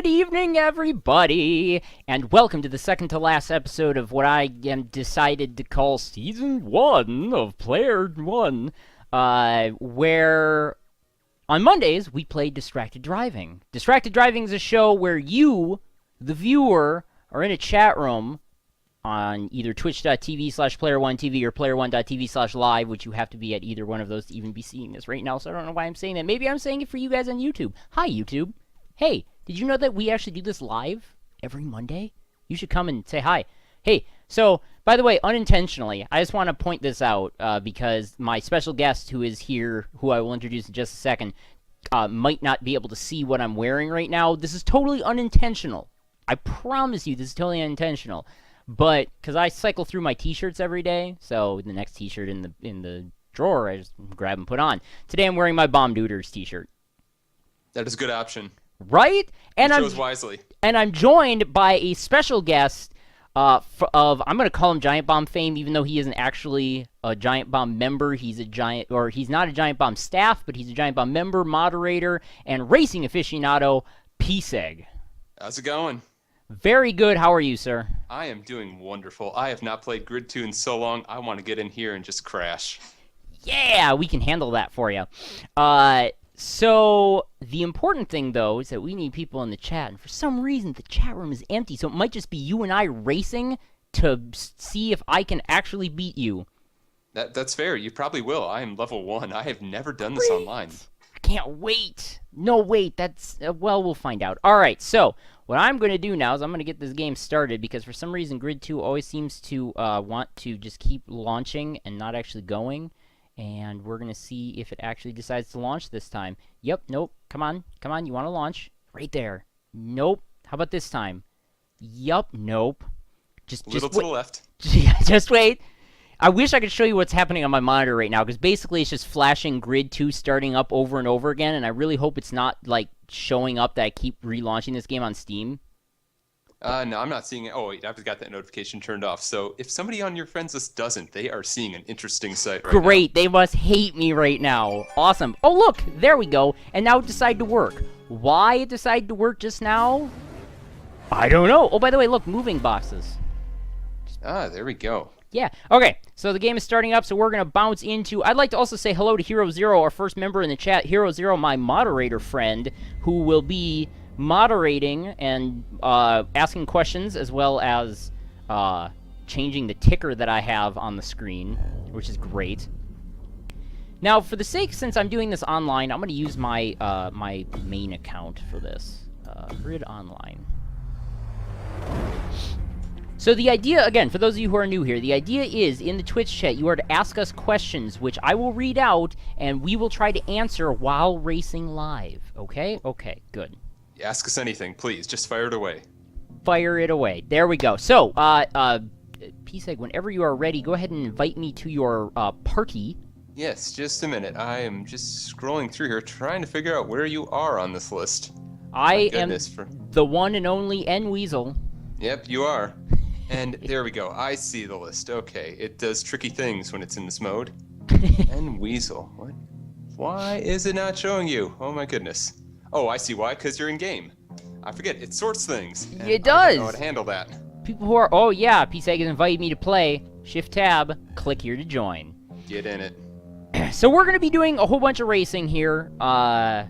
Good evening, everybody, and welcome to the second to last episode of what I am decided to call Season 1 of PlayerWon, where on Mondays we play Distracted Driving. Distracted Driving is a show where you, the viewer, are in a chat room on either twitch.tv/PlayerOneTV or PlayerOne.tv/live, which you have to be at either one of those to even be seeing this right now, so I don't know why I'm saying that. Maybe I'm saying it for you guys on YouTube. Hi, YouTube. Hey, did you know that we actually do this live every Monday? You should come and say hi. Hey, so, by the way, unintentionally, I just want to point this out because my special guest who is here, who I will introduce in just a second, might not be able to see what I'm wearing right now. This is totally unintentional. I promise you this is totally unintentional. But, because I cycle through my t-shirts every day, so the next t-shirt in the drawer I just grab and put on. Today I'm wearing my Bomb Duders t-shirt. That is a good option. Right? And you chose wisely. And I'm joined by a special guest I'm going to call him Giant Bomb fame, even though he isn't actually a Giant Bomb member. He's not a Giant Bomb staff, but he's a Giant Bomb member, moderator, and racing aficionado, PsEG. How's it going? Very good. How are you, sir? I am doing wonderful. I have not played Grid 2 in so long, I want to get in here and just crash. Yeah, we can handle that for you. So, the important thing, though, is that we need people in the chat, and for some reason, the chat room is empty, so it might just be you and I racing to see if I can actually beat you. That's fair. You probably will. I am level 1. I have never done this online. I can't wait. No, wait, that's... well, we'll find out. Alright, so, what I'm going to do now is I'm going to get this game started, because for some reason, Grid 2 always seems to want to just keep launching and not actually going. And we're going to see if it actually decides to launch this time. Yep, nope, come on, you want to launch? Right there. Nope. How about this time? Yup, nope. Just to the left. Just wait. I wish I could show you what's happening on my monitor right now, because basically it's just flashing Grid 2 starting up over and over again, and I really hope it's not, like, showing up that I keep relaunching this game on Steam. No, I'm not seeing it. Oh, wait, I've got that notification turned off. So if somebody on your friends list doesn't, they are seeing an interesting site right now. Great, they must hate me right now. Awesome. Oh, look, there we go. And now it decided to work. Why it decided to work just now? I don't know. Oh, by the way, look, moving boxes. Ah, there we go. Yeah. Okay, so the game is starting up, so we're going to bounce into... I'd like to also say hello to Hero Zero, our first member in the chat. Hero Zero, my moderator friend, who will be moderating and asking questions, as well as changing the ticker that I have on the screen, which is great. Now, for the sake, since I'm doing this online, I'm going to use my my main account for this. Grid Online. So the idea, again, for those of you who are new here, the idea is, in the Twitch chat, you are to ask us questions, which I will read out, and we will try to answer while racing live. Okay? Okay, good. Ask us anything, please. Just fire it away. Fire it away. There we go. So, PsEG, whenever you are ready, go ahead and invite me to your party. Yes, just a minute. I am just scrolling through here, trying to figure out where you are on this list. I am the one and only N Weasel. Yep, you are. And there we go. I see the list. Okay, it does tricky things when it's in this mode. N Weasel. What? Why is it not showing you? Oh my goodness. Oh, I see why. Because you're in game. I forget. It sorts things. It does. I don't know how to handle that. People who are... Oh, yeah. PsEG has invited me to play. Shift-Tab. Click here to join. Get in it. So we're going to be doing a whole bunch of racing here. And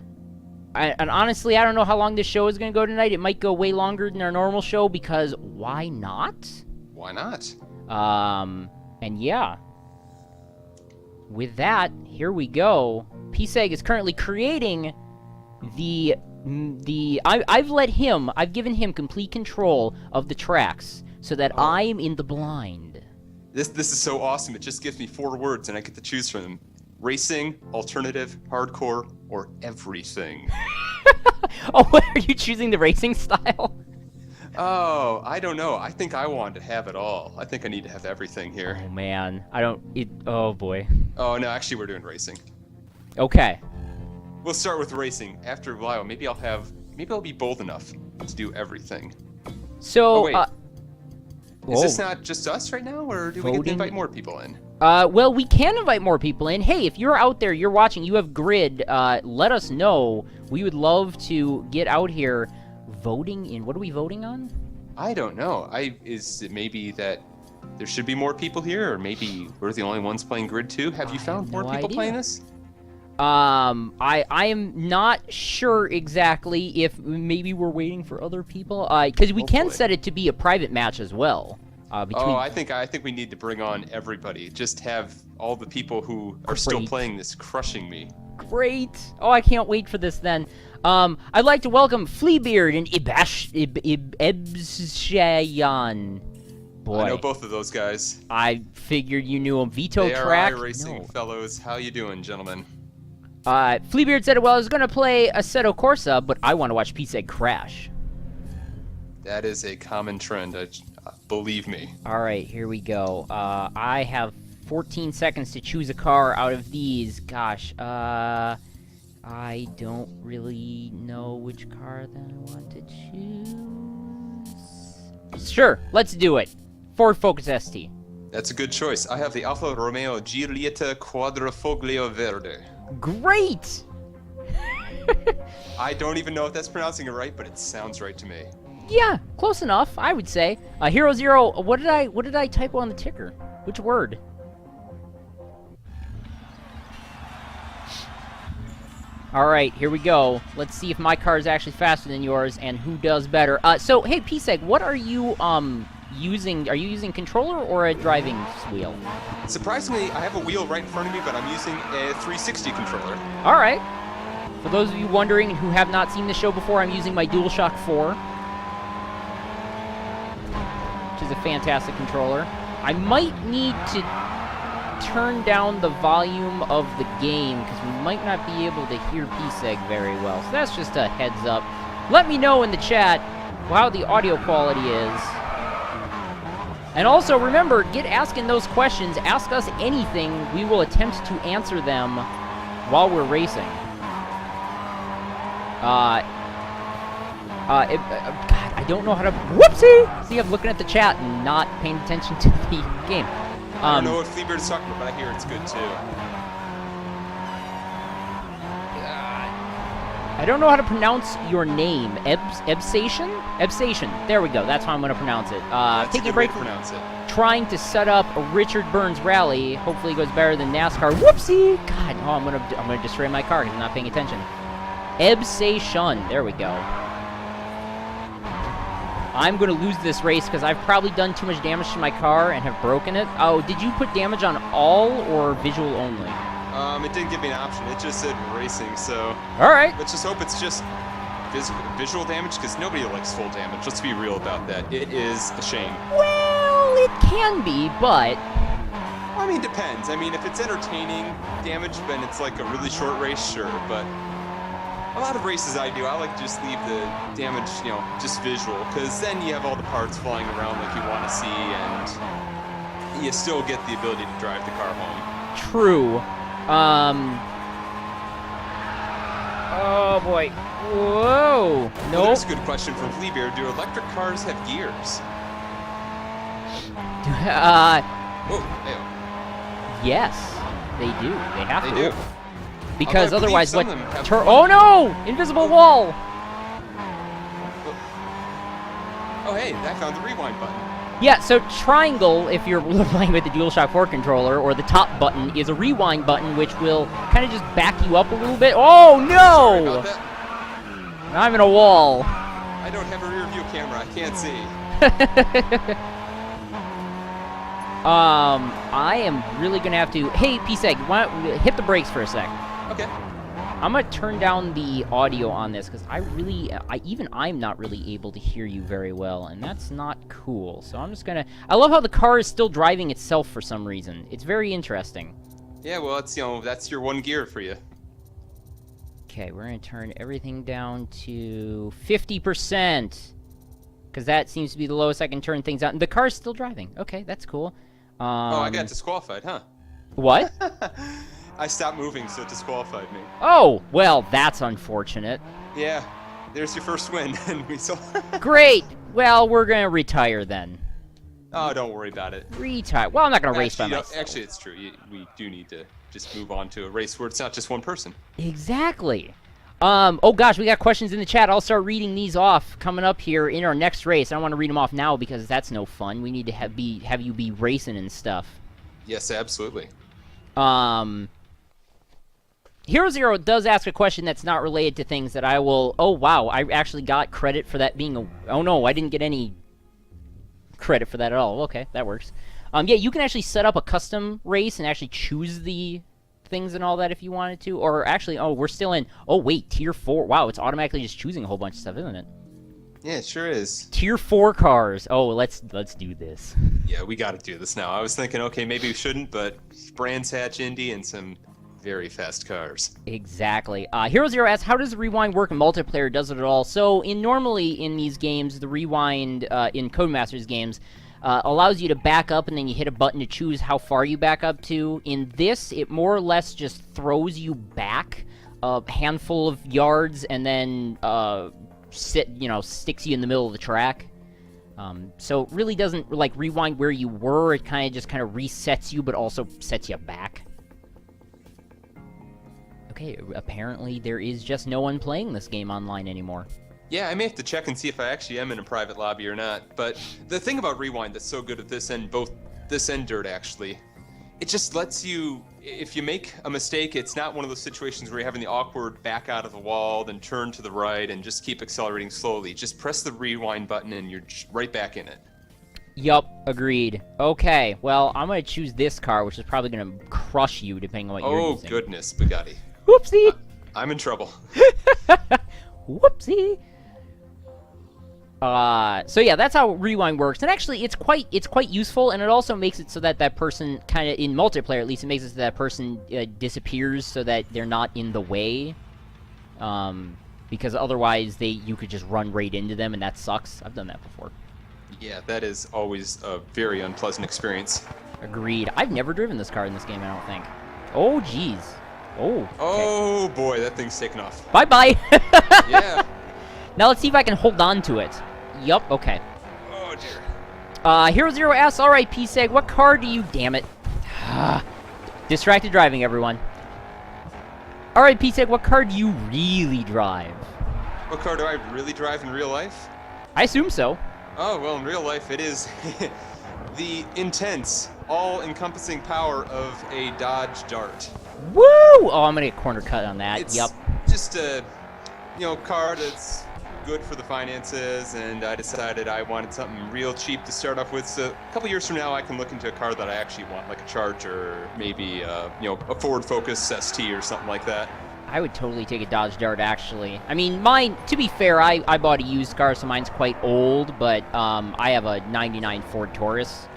honestly, I don't know how long this show is going to go tonight. It might go way longer than our normal show because why not? Why not? And yeah. With that, here we go. PsEG is currently creating... I've given him complete control of the tracks so that I'm in the blind. This is so awesome. It just gives me 4 words and I get to choose from them. Racing, alternative, hardcore, or everything. Oh, what, are you choosing the racing style? Oh, I don't know. I think I want to have it all. I think I need to have everything here. Oh man, oh boy. Oh no, actually we're doing racing. Okay. We'll start with racing. After a while, maybe I'll be bold enough to do everything. So, oh, wait. Is this not just us right now, or do we get to invite more people in? Well, we can invite more people in. Hey, if you're out there, you're watching, you have Grid, let us know. We would love to get out here voting in... What are we voting on? I don't know. Is it maybe that there should be more people here, or maybe we're the only ones playing Grid 2? Have you found more people playing this? I am not sure exactly if maybe we're waiting for other people. Because we can set it to be a private match as well. I think we need to bring on everybody. Just have all the people who are still playing this crushing me. Great. Oh, I can't wait for this then. I'd like to welcome Fleabeard and Ebshayan. Boy, I know both of those guys. I figured you knew them. Veto they Track. are iRacing fellows. How you doing, gentlemen? Fleabeard said, well, I was going to play Assetto Corsa, but I want to watch PsEG crash. That is a common trend, believe me. All right, here we go. I have 14 seconds to choose a car out of these. Gosh, I don't really know which car that I want to choose. Sure, let's do it. Ford Focus ST. That's a good choice. I have the Alfa Romeo Giulietta Quadrifoglio Verde. Great! I don't even know if that's pronouncing it right, but it sounds right to me. Yeah, close enough, I would say. Hero Zero, what did I typo on the ticker? Which word? All right, here we go. Let's see if my car is actually faster than yours and who does better. So, hey, PsEG, what are you using? Are you using controller or a driving wheel? Surprisingly, I have a wheel right in front of me, but I'm using a 360 controller. All right. For those of you wondering who have not seen the show before, I'm using my DualShock 4, which is a fantastic controller. I might need to turn down the volume of the game because we might not be able to hear PsEG very well. So that's just a heads up. Let me know in the chat how the audio quality is. And also remember, get asking those questions. Ask us anything. We will attempt to answer them while we're racing. God, I don't know how to... Whoopsie! See, I'm looking at the chat and not paying attention to the game. I don't know what Fleabeard is talking about, but I hear it's good, too. I don't know how to pronounce your name. Ebsation? Ebsation. There we go. That's how I'm going to pronounce it. Taking a break from trying to set up a Richard Burns rally. Hopefully it goes better than NASCAR. Whoopsie! God, oh, I'm gonna destroy my car because I'm not paying attention. Ebsation. There we go. I'm going to lose this race because I've probably done too much damage to my car and have broken it. Oh, did you put damage on all or visual only? It didn't give me an option. It just said racing, so... Alright. Let's just hope it's just visual damage, because nobody likes full damage. Let's be real about that. It is a shame. Well, it can be, but... I mean, depends. I mean, if it's entertaining damage, then it's like a really short race, sure, but... A lot of races I do, I like to just leave the damage, you know, just visual, because then you have all the parts flying around like you want to see, and you still get the ability to drive the car home. True. Oh boy. Whoa. No. Well, that's a good question from Fleabeard. Do electric cars have gears? Whoa, hey. Yes, they do. They have to. They do. Because otherwise, what? Oh no! Invisible wall! Oh hey, I found the rewind button. Yeah, so triangle, if you're playing with the DualShock 4 controller, or the top button, is a rewind button, which will kind of just back you up a little bit. Oh no! Sorry about that. I'm in a wall. I don't have a rear view camera. I can't see. I am really gonna have to. Hey, PsEG, why don't we hit the brakes for a sec? Okay. I'm gonna turn down the audio on this because I'm not really able to hear you very well, and that's not cool. So I'm just gonna. I love how the car is still driving itself for some reason. It's very interesting. Yeah, well, it's that's your one gear for you. Okay, we're gonna turn everything down to 50%. Because that seems to be the lowest I can turn things out. And the car's still driving. Okay, that's cool. Oh, I got disqualified, huh? What? I stopped moving, so it disqualified me. Oh, well, that's unfortunate. Yeah, there's your first win, and we saw... Great! Well, we're going to retire then. Oh, don't worry about it. Retire. Well, I'm not going to race by myself. Actually, it's true. We do need to just move on to a race where it's not just one person. Exactly. Oh gosh, we got questions in the chat. I'll start reading these off coming up here in our next race. I don't want to read them off now because that's no fun. We need to have you be racing and stuff. Yes, absolutely. Hero Zero does ask a question that's not related to things that I will... Oh, wow, I actually got credit for that being a... Oh, no, I didn't get any credit for that at all. Okay, that works. Yeah, you can actually set up a custom race and actually choose the things and all that if you wanted to. Or actually, oh, we're still in... Oh, wait, Tier 4. Wow, it's automatically just choosing a whole bunch of stuff, isn't it? Yeah, it sure is. Tier 4 cars. Oh, let's do this. Yeah, we got to do this now. I was thinking, okay, maybe we shouldn't, but Brands Hatch Indy and some... very fast cars. Exactly. Hero Zero asks, how does the rewind work in multiplayer? Does it at all? So, normally in these games, the rewind in Codemasters games allows you to back up and then you hit a button to choose how far you back up to. In this, it more or less just throws you back a handful of yards and then sticks you in the middle of the track. So it really doesn't like rewind where you were. It kind of resets you, but also sets you back. Okay, apparently there is just no one playing this game online anymore. Yeah, I may have to check and see if I actually am in a private lobby or not. But the thing about Rewind that's so good at this and both this and Dirt actually, it just lets you, if you make a mistake, it's not one of those situations where you're having the awkward back out of the wall, then turn to the right and just keep accelerating slowly. Just press the rewind button and you're right back in it. Yup, agreed. Okay, well, I'm going to choose this car, which is probably going to crush you depending on what you're using. Oh, goodness, Bugatti. Whoopsie! I'm in trouble. Whoopsie! So yeah, that's how rewind works, and actually, it's quite useful, and it also makes it so that that person kind of in multiplayer, at least, it makes it so that person disappears so that they're not in the way, because otherwise you could just run right into them, and that sucks. I've done that before. Yeah, that is always a very unpleasant experience. Agreed. I've never driven this car in this game, I don't think. Oh, jeez. Oh. Okay. Oh boy, that thing's taken off. Bye bye. Yeah. Now let's see if I can hold on to it. Yup. Okay. Oh dear. Hero Zero asks, all right, PsEG, what car do you? Damn it. Distracted driving, everyone. All right, PsEG, what car do you really drive? What car do I really drive in real life? I assume so. Oh well, in real life, it is the intense, all-encompassing power of a Dodge Dart. Woo! Oh, I'm gonna get corner cut on that. It's yup. just a, car that's good for the finances, and I decided I wanted something real cheap to start off with. So a couple years from now, I can look into a car that I actually want, like a Charger, maybe a Ford Focus ST or something like that. I would totally take a Dodge Dart, actually. I mean, mine, to be fair, I bought a used car, so mine's quite old, but I have a 99 Ford Taurus.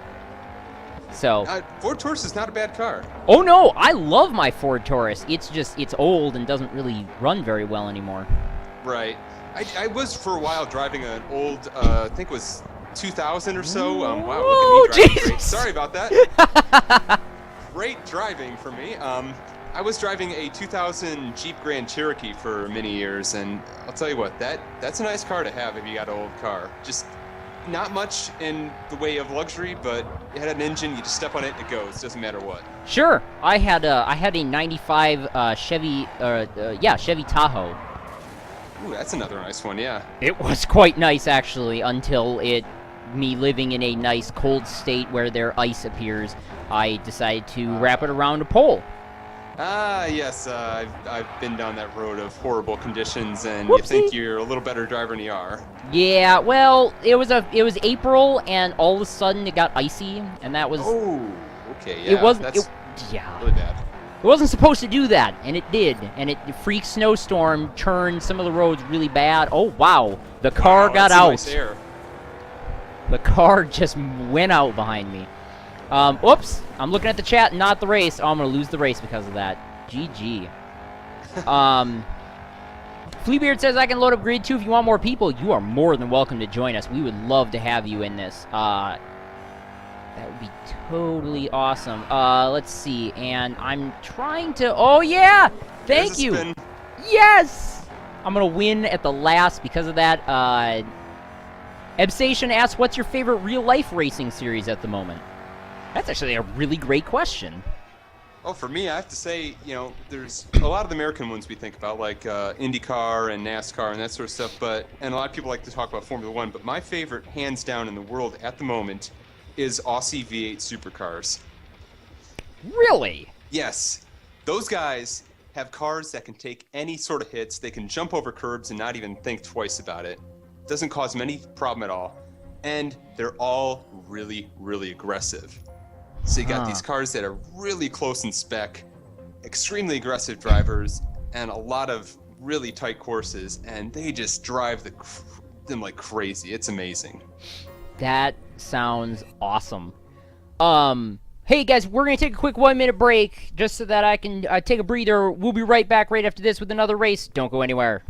So Ford Taurus is not a bad car. Oh no, I love my Ford Taurus. It's just, it's old and doesn't really run very well anymore. Right. I was for a while driving an old, I think it was 2000 or so. Wow, look at me driving. Great. Sorry about that. Great driving for me. I was driving a 2000 Jeep Grand Cherokee for many years, and I'll tell you what, that's a nice car to have if you got an old car. Just not much in the way of luxury, but it had an engine. You just step on it, it goes. Doesn't matter what. Sure, I had a '95 Chevy Tahoe. Ooh, that's another nice one. Yeah. It was quite nice actually, until me living in a nice cold state where their ice appears. I decided to wrap it around a pole. Ah, yes. I've been down that road of horrible conditions, and Whoopsie. You think you're a little better driver than you are. Yeah, well, it was April, and all of a sudden it got icy, and that was. Oh, okay. Yeah. It wasn't. That's yeah. really bad. It wasn't supposed to do that, and it did. And it freak snowstorm turned some of the roads really bad. Oh wow, the car got out. Nice air. The car just went out behind me. Oops, I'm looking at the chat, not the race. Oh, I'm gonna lose the race because of that. GG. Fleabeard says, I can load up Grid 2 if you want more people. You are more than welcome to join us. We would love to have you in this. That would be totally awesome. Let's see, and I'm trying to... Oh, yeah! Thank you! Spin. Yes! I'm gonna win at the last because of that. Ebsation asks, what's your favorite real-life racing series at the moment? That's actually a really great question. Oh, for me, I have to say, there's a lot of the American ones we think about, like IndyCar and NASCAR and that sort of stuff, and a lot of people like to talk about Formula One, but my favorite, hands down in the world at the moment, is Aussie V8 supercars. Really? Yes. Those guys have cars that can take any sort of hits. They can jump over curbs and not even think twice about it. Doesn't cause them any problem at all. And they're all really, really aggressive. So you got these cars that are really close in spec, extremely aggressive drivers, and a lot of really tight courses, and they just drive them like crazy. It's amazing. That sounds awesome. Hey guys, we're going to take a quick 1-minute break just so that I can take a breather. We'll be right back right after this with another race. Don't go anywhere.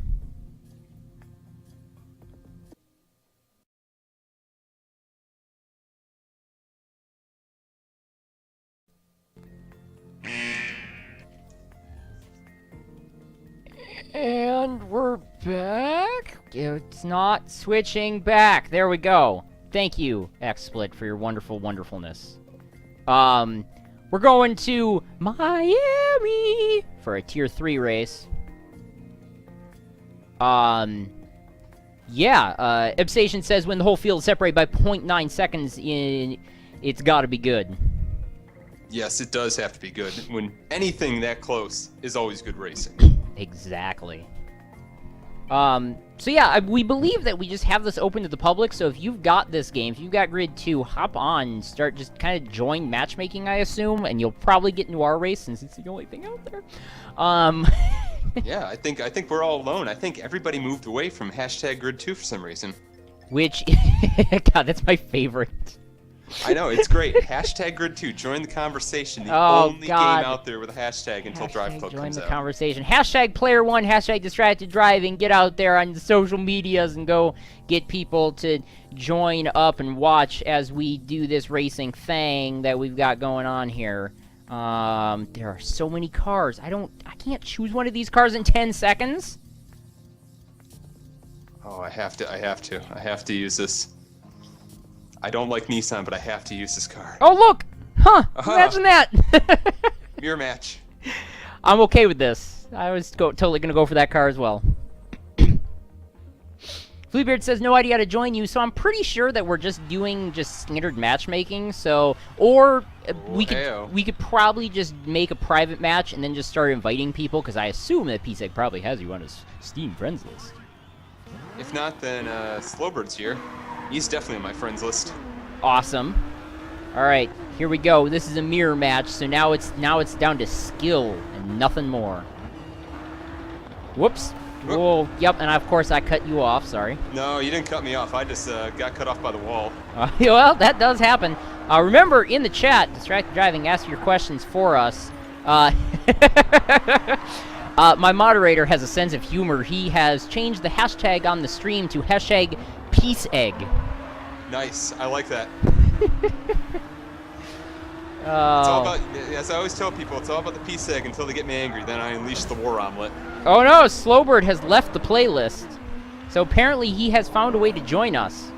And we're back. It's not switching back. There we go. Thank you, XSplit, for your wonderful wonderfulness. We're going to Miami for a Tier 3 race. Ebstation says when the whole field is separated by 0.9 seconds, it's gotta be good. Yes, it does have to be good. When anything that close is always good racing. Exactly. So yeah, we believe that we just have this open to the public, so if you've got this game, if you've got Grid 2, hop on and start, just kind of join matchmaking, I assume, and you'll probably get into our race since it's the only thing out there. Yeah, I think we're all alone. I think everybody moved away from hashtag Grid 2 for some reason. Which, God, that's my favorite. I know, it's great. Hashtag Grid 2, join the conversation. The only game out there with a hashtag until Drive Club comes out. Join the conversation. Hashtag PlayerWon, hashtag Distracted Driving. Get out there on the social medias and go get people to join up and watch as we do this racing thing that we've got going on here. There are so many cars. I can't choose one of these cars in 10 seconds. Oh, I have to use this. I don't like Nissan, but I have to use this car. Oh, look! Huh! Imagine that! Mirror match. I'm okay with this. I was totally going to go for that car as well. Fleabeard says, no idea how to join you, so I'm pretty sure that we're just doing standard matchmaking, so... Or we could probably just make a private match and then just start inviting people, because I assume that PsEG probably has you on his Steam friends list. If not, then Slowbird's here. He's definitely on my friends list. Awesome. All right, here we go. This is a mirror match, so now it's down to skill and nothing more. Whoops. Whoa. Yep, and of course I cut you off. Sorry. No, you didn't cut me off. I just got cut off by the wall. Well, that does happen. Remember, in the chat, Distracted Driving, ask your questions for us. My moderator has a sense of humor. He has changed the hashtag on the stream to hashtag PsEG. Nice. I like that. It's all about, as I always tell people, it's all about the PsEG until they get me angry. Then I unleash the war omelet. Oh no, Slowbird has left the playlist. So apparently he has found a way to join us.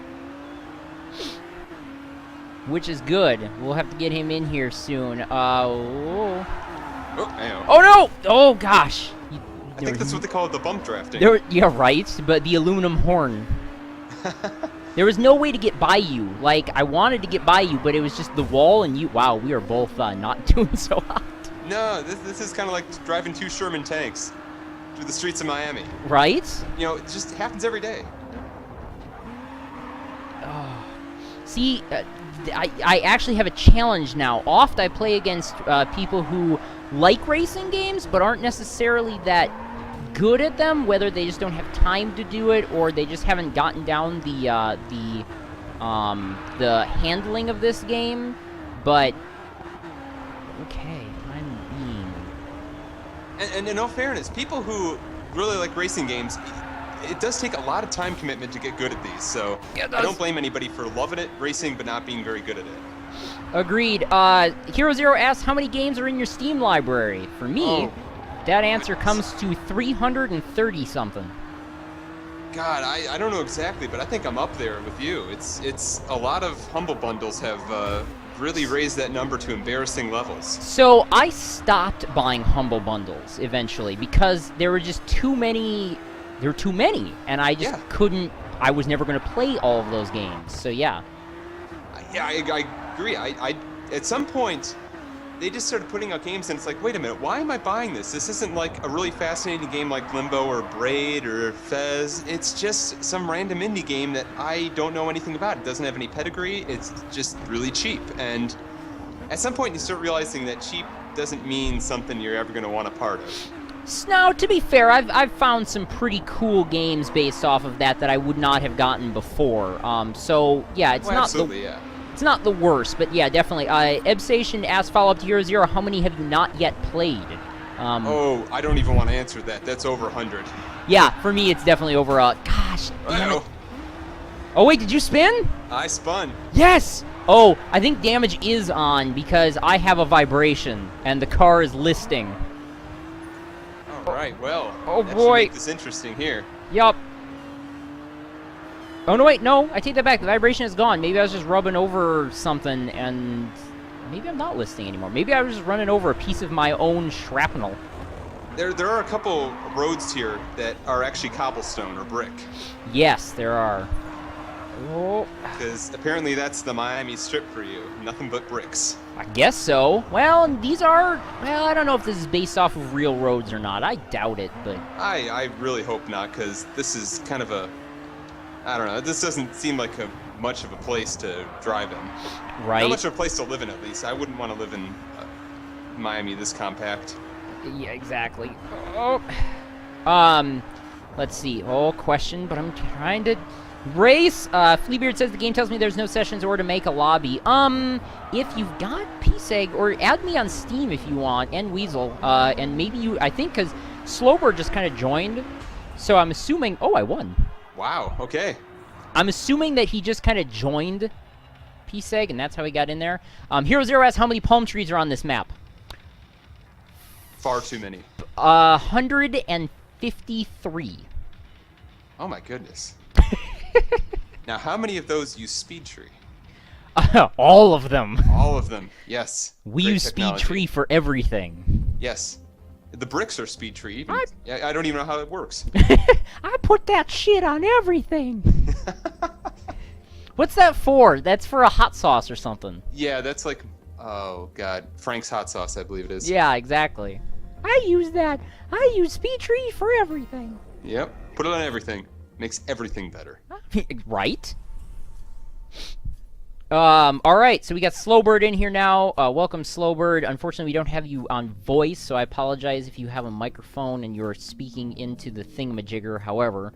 Which is good. We'll have to get him in here soon. Oh no! Oh gosh! I think that's what they call it, the bump drafting. Yeah, right, but the aluminum horn. There was no way to get by you. Like, I wanted to get by you, but it was just the wall and you. Wow, we are both not doing so hot. No, this is kind of like driving 2 Sherman tanks through the streets of Miami. Right? You know, it just happens every day. Oh. See, I actually have a challenge now. Oft I play against people who like racing games, but aren't necessarily that good at them, whether they just don't have time to do it or they just haven't gotten down the handling of this game. But okay, I'm mean. And in all fairness, people who really like racing games, it does take a lot of time commitment to get good at these. So I don't blame anybody for loving it, racing, but not being very good at it. Agreed. Hero Zero asks, how many games are in your Steam library? For me, that answer comes to 330-something. God, I don't know exactly, but I think I'm up there with you. It's a lot of Humble Bundles have really raised that number to embarrassing levels. So I stopped buying Humble Bundles eventually because there were just too many. There were too many, and I just couldn't. I was never going to play all of those games. So yeah. Yeah, I agree. I at some point, they just started putting out games, and it's like, wait a minute, why am I buying this? This isn't like a really fascinating game like Limbo or Braid or Fez. It's just some random indie game that I don't know anything about. It doesn't have any pedigree. It's just really cheap. And at some point, you start realizing that cheap doesn't mean something you're ever going to want a part of. Now, to be fair, I've found some pretty cool games based off of that I would not have gotten before. So yeah, it's not absolutely, it's not the worst, but yeah, definitely. Ebstation asked follow-up to Hero Zero, how many have you not yet played? Oh, I don't even want to answer that. That's over 100. Yeah, for me, it's definitely over. Gosh, damn it. Oh wait, did you spin? I spun. Yes. Oh, I think damage is on because I have a vibration and the car is listing. All right, well, oh that boy, should make this interesting here. Yup. Oh no, wait, no, I take that back. The vibration is gone. Maybe I was just rubbing over something, and maybe I'm not listing anymore. Maybe I was just running over a piece of my own shrapnel. There are a couple roads here that are actually cobblestone or brick. Yes, there are. Oh. Because apparently that's the Miami Strip for you. Nothing but bricks. I guess so. Well, these are... Well, I don't know if this is based off of real roads or not. I doubt it, but... I really hope not, because this is kind of a... I don't know. This doesn't seem like much of a place to drive in. Right. Not much of a place to live in, at least. I wouldn't want to live in Miami this compact. Yeah, exactly. Oh. Let's see. Oh, question, but I'm trying to... Race, Fleabeard says the game tells me there's no sessions or to make a lobby. If you've got PsEG, or add me on Steam if you want, and Weasel, and maybe you, I think, because Slowbird just kind of joined, so I'm assuming, oh, I won. Wow, okay. I'm assuming that he just kind of joined PsEG, and that's how he got in there. Hero Zero asks how many palm trees are on this map. Far too many. 153. Oh my goodness. Now, how many of those use Speed Tree? All of them. All of them, yes. We Great use technology. Speed Tree for everything. Yes. The bricks are Speed Tree. I don't even know how it works. I put that shit on everything. What's that for? That's for a hot sauce or something. Yeah, that's like, oh god, Frank's hot sauce, I believe it is. Yeah, exactly. I use that. I use Speed Tree for everything. Yep, put it on everything. Makes everything better. Right? Alright, so we got Slowbird in here now. Welcome, Slowbird. Unfortunately, we don't have you on voice, so I apologize if you have a microphone and you're speaking into the thingamajigger. However,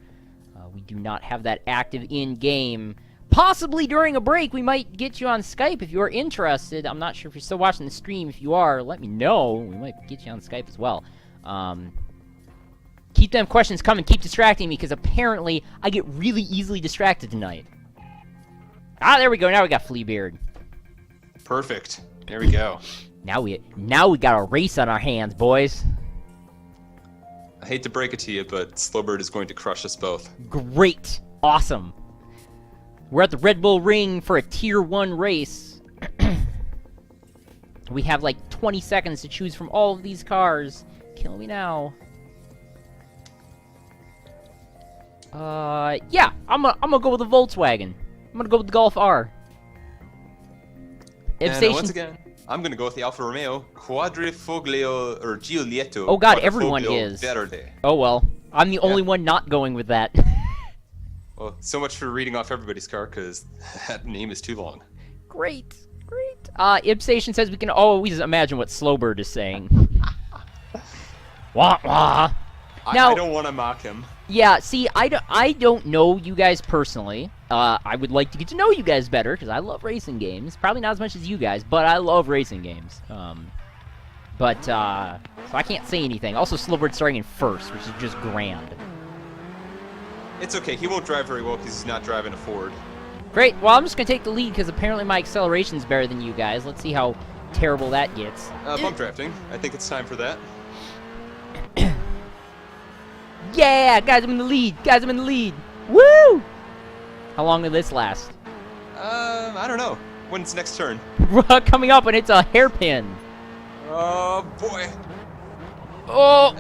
we do not have that active in-game. Possibly during a break, we might get you on Skype if you're interested. I'm not sure if you're still watching the stream. If you are, let me know. We might get you on Skype as well. Keep them questions coming. Keep distracting me, because apparently I get really easily distracted tonight. Ah, there we go. Now we got Fleabeard. Perfect. There we go. Now we got a race on our hands, boys. I hate to break it to you, but Slowbird is going to crush us both. Great. Awesome. We're at the Red Bull Ring for a Tier 1 race. We have like 20 seconds to choose from all of these cars. Kill me now. Yeah, I'm gonna go with the Volkswagen. I'm gonna go with the Golf R. And once again, I'm gonna go with the Alfa Romeo Quadrifoglio or Giulietto. Oh god, everyone is. Verde. Oh well, I'm the only one not going with that. Well, so much for reading off everybody's car, because that name is too long. Great, great. Ibstation says we can always imagine what Slowbird is saying. Wah wah. Now, I don't want to mock him. Yeah, see, I don't know you guys personally. I would like to get to know you guys better, because I love racing games. Probably not as much as you guys, but I love racing games. So I can't say anything. Also, Slowbird's starting in first, which is just grand. It's okay. He won't drive very well because he's not driving a Ford. Great. Well, I'm just going to take the lead, because apparently my acceleration's better than you guys. Let's see how terrible that gets. Bump drafting. I think it's time for that. Yeah, guys, I'm in the lead. Guys, I'm in the lead. Woo! How long will this last? I don't know. When's the next turn? Coming up, and it's a hairpin. Oh, boy. Oh!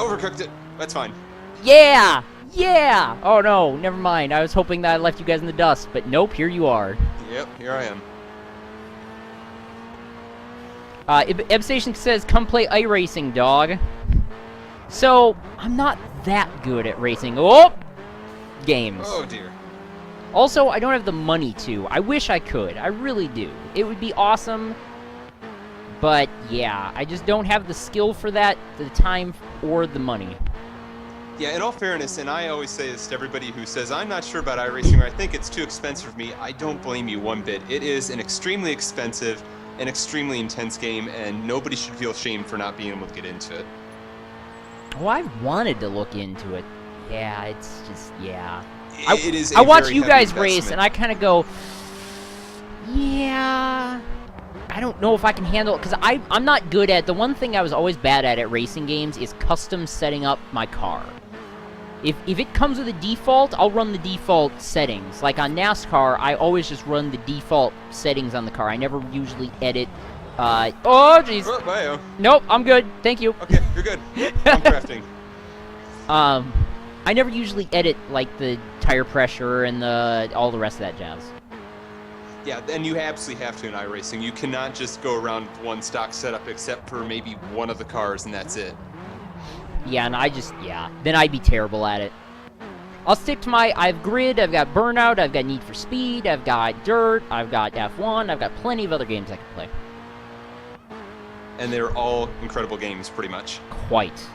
Overcooked it. That's fine. Yeah! Yeah! Oh, no, never mind. I was hoping that I left you guys in the dust, but nope, here you are. Yep, here I am. Ebstation says, come play iRacing, dog. So, I'm not that good at racing. Oh! Games. Oh, dear. Also, I don't have the money to. I wish I could. I really do. It would be awesome. But, yeah, I just don't have the skill for that, the time, or the money. Yeah, in all fairness, and I always say this to everybody who says, I'm not sure about iRacing, or I think it's too expensive for me, I don't blame you one bit. It is an extremely expensive and extremely intense game, and nobody should feel ashamed for not being able to get into it. Oh, I've wanted to look into it. Yeah, it's just, yeah. It is I watch very you heavy guys investment. race, and I kind of go, yeah, I don't know if I can handle it, because I'm not good at, the one thing I was always bad at racing games is custom setting up my car. If it comes with a default, I'll run the default settings. Like on NASCAR, I always just run the default settings on the car. I never usually edit, oh, jeez. Oh, bye. Nope, I'm good, thank you. Okay, you're good. I'm crafting. I never usually edit, like, the tire pressure and all the rest of that jazz. Yeah, and you absolutely have to in iRacing. You cannot just go around with one stock setup except for maybe one of the cars, and that's it. Yeah, and then I'd be terrible at it. I'll stick to I have Grid, I've got Burnout, I've got Need for Speed, I've got Dirt, I've got F1, I've got plenty of other games I can play. And they're all incredible games, pretty much. Quite.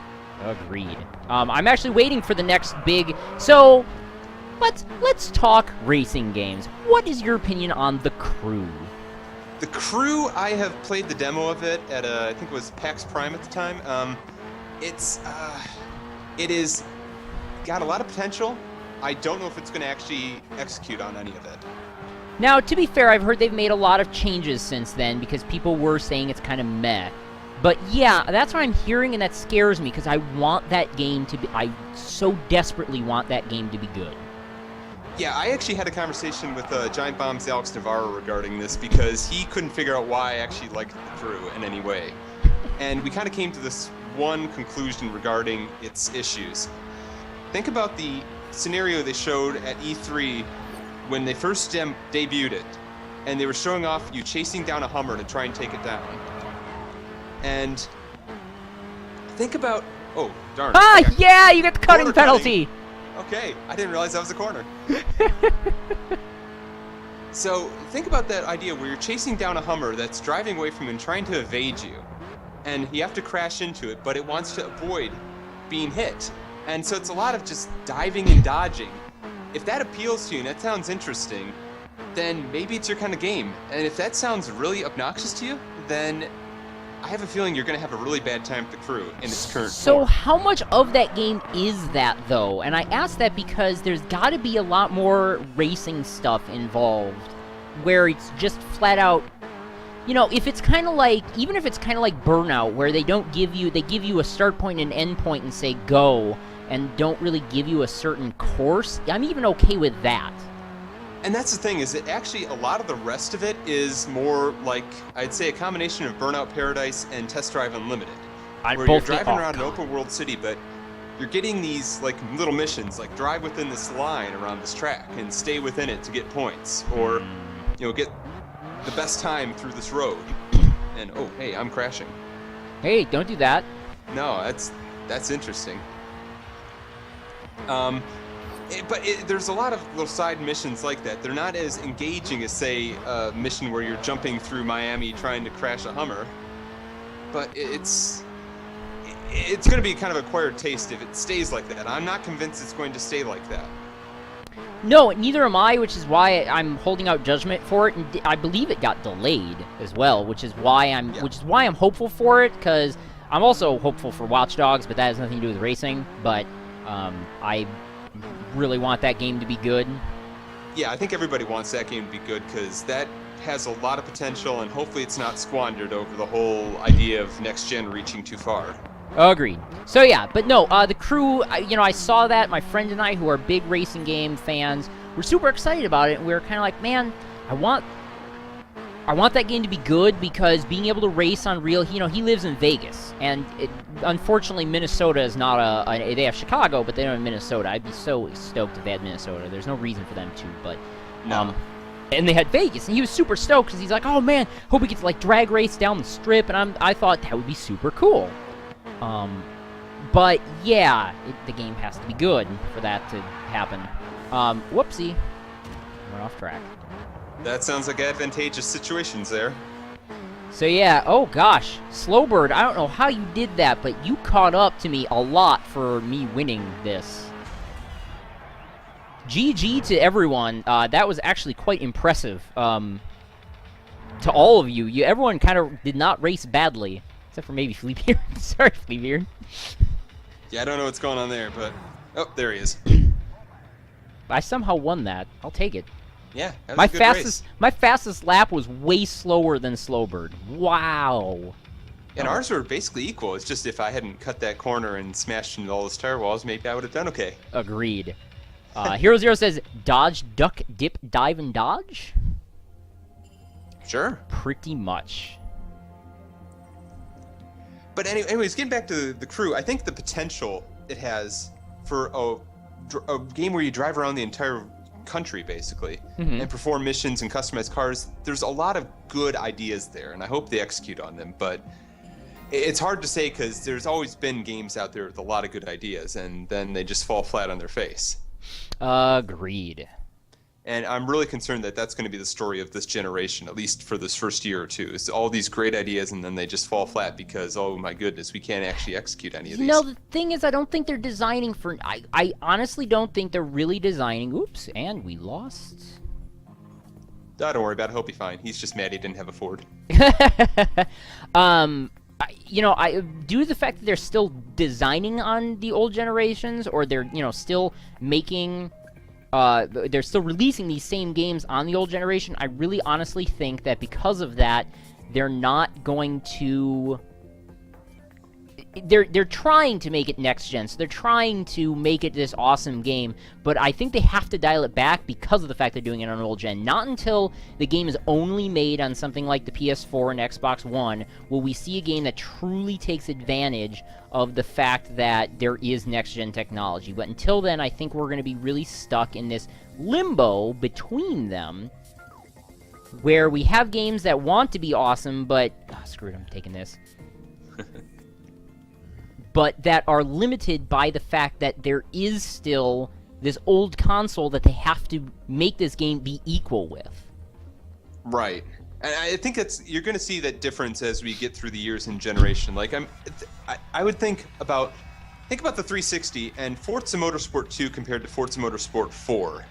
Agreed. I'm actually waiting for the next big... So, let's talk racing games. What is your opinion on The Crew? The Crew, I have played the demo of it at, I think it was PAX Prime at the time. It is got a lot of potential. I don't know if it's going to actually execute on any of it. Now, to be fair, I've heard they've made a lot of changes since then because people were saying it's kind of meh. But yeah, that's what I'm hearing, and that scares me because I want that game to be... I so desperately want that game to be good. Yeah, I actually had a conversation with Giant Bomb's Alex Navarro regarding this because he couldn't figure out why I actually liked The Crew in any way. And we kind of came to this one conclusion regarding its issues. Think about the scenario they showed at E3 when they first debuted it, and they were showing off you chasing down a Hummer to try and take it down. And think about... Oh, darn. Ah, Okay. yeah, you get the cutting Corner penalty! Okay, I didn't realize that was a corner. So, think about that idea where you're chasing down a Hummer that's driving away from you and trying to evade you. And you have to crash into it, but it wants to avoid being hit. And so it's a lot of just diving and dodging. If that appeals to you and that sounds interesting, then maybe it's your kind of game. And if that sounds really obnoxious to you, then I have a feeling you're going to have a really bad time with The Crew in its current So form. how much of that game is that, though? And I ask that because there's got to be a lot more racing stuff involved, where it's just flat out... You know, if it's kind of like... Even if it's kind of like Burnout, where they don't give you... They give you a start point and end point and say, go, and don't really give you a certain course, I'm even okay with that. And that's the thing, is that actually a lot of the rest of it is more like, I'd say, a combination of Burnout Paradise and Test Drive Unlimited. Where you're driving around an open world city, but you're getting these like little missions, like drive within this line around this track and stay within it to get points, or get the best time through this road. And oh, hey, I'm crashing. Hey, don't do that. No, that's interesting. There's a lot of little side missions like that. They're not as engaging as, say, a mission where you're jumping through Miami trying to crash a Hummer. But it's going to be kind of acquired taste if it stays like that. I'm not convinced it's going to stay like that. No, neither am I, which is why I'm holding out judgment for it, and I believe it got delayed as well, which is why I'm hopeful for it, because I'm also hopeful for Watch Dogs, but that has nothing to do with racing. But I really want that game to be good. Yeah, I think everybody wants that game to be good because that has a lot of potential, and hopefully it's not squandered over the whole idea of next gen reaching too far. Agreed. So yeah, but no, The Crew, I saw that. My friend and I, who are big racing game fans, were super excited about it, and we were kind of like, man, I want I want that game to be good because being able to race on real, you know, he lives in Vegas, and unfortunately Minnesota is not they have Chicago, but they don't have Minnesota. I'd be so stoked if they had Minnesota. There's no reason for them to, but No. and they had Vegas, and he was super stoked because he's like, oh man, hope we get to like drag race down the strip, and I thought that would be super cool. But yeah, the game has to be good for that to happen. Whoopsie, went off track. That sounds like advantageous situations there. So yeah, oh gosh, Slowbird, I don't know how you did that, but you caught up to me a lot for me winning this. GG to everyone, that was actually quite impressive. To all of you, everyone kind of did not race badly, except for maybe Fleabeard. Sorry, Fleabeard. Yeah, I don't know what's going on there, but... Oh, there he is. I somehow won that. I'll take it. Yeah, that was a good race. My fastest lap was way slower than Slowbird. Wow. And ours were basically equal. It's just if I hadn't cut that corner and smashed into all those tire walls, maybe I would have done okay. Agreed. Hero Zero says, dodge, duck, dip, dive, and dodge? Sure. Pretty much. But anyways, getting back to the crew, I think the potential it has for a game where you drive around the entire country, basically, and perform missions and customize cars, there's a lot of good ideas there, and I hope they execute on them, but it's hard to say because there's always been games out there with a lot of good ideas, and then they just fall flat on their face. Agreed. And I'm really concerned that that's going to be the story of this generation, at least for this first year or two. It's all these great ideas, and then they just fall flat because, oh my goodness, we can't actually execute any of these. No, the thing is, I don't think they're designing for... I honestly don't think they're really designing... Oops, and we lost. Oh, don't worry about it. He'll be fine. He's just mad he didn't have a Ford. You know, due to the fact that they're still designing on the old generations, or they're, you know, still making... they're still releasing these same games on the old generation, I really honestly think that because of that, they're not going to... They're trying to make it next gen, so they're trying to make it this awesome game, but I think they have to dial it back because of the fact they're doing it on old gen. Not until the game is only made on something like the PS4 and Xbox One will we see a game that truly takes advantage of the fact that there is next gen technology. But until then, I think we're going to be really stuck in this limbo between them, where we have games that want to be awesome, but... Oh, screw it, I'm taking this. But that are limited by the fact that there is still this old console that they have to make this game be equal with. Right. And I think you're going to see that difference as we get through the years and generation. Like I would think about the 360 and Forza Motorsport 2 compared to Forza Motorsport 4.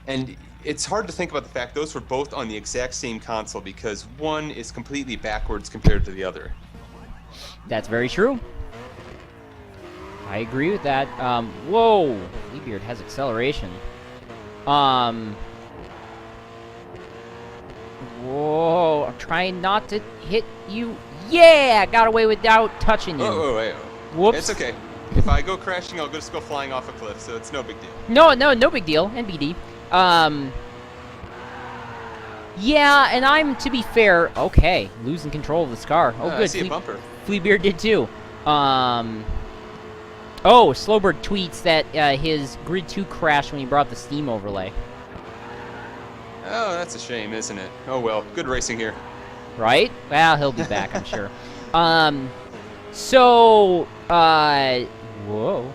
And it's hard to think about the fact those were both on the exact same console because one is completely backwards compared to the other. That's very true. I agree with that. Whoa! Fleabeard has acceleration. Whoa! I'm trying not to hit you. Yeah! Got away without touching you. Oh. Whoops. It's okay. If I go crashing, I'll just go flying off a cliff, so it's no big deal. No big deal. NBD. Yeah, and I'm, to be fair, okay, losing control of this car. Oh, good. I see a bumper. Fleabeard did too. Oh, Slowbird tweets that his Grid 2 crashed when he brought the Steam overlay. Oh, that's a shame, isn't it? Oh well, good racing here. Right? Well, he'll be back, I'm sure. Whoa.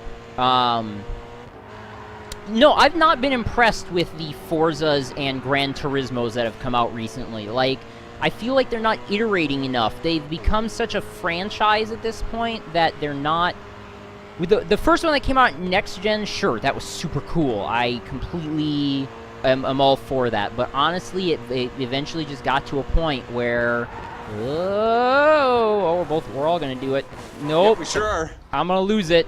No, I've not been impressed with the Forzas and Gran Turismos that have come out recently. Like, I feel like they're not iterating enough. They've become such a franchise at this point that they're not... With the first one that came out next gen, sure, that was super cool. I completely am all for that. But honestly, it eventually just got to a point where... Oh, we're all gonna do it. Nope. Yep, we sure are. I'm gonna lose it.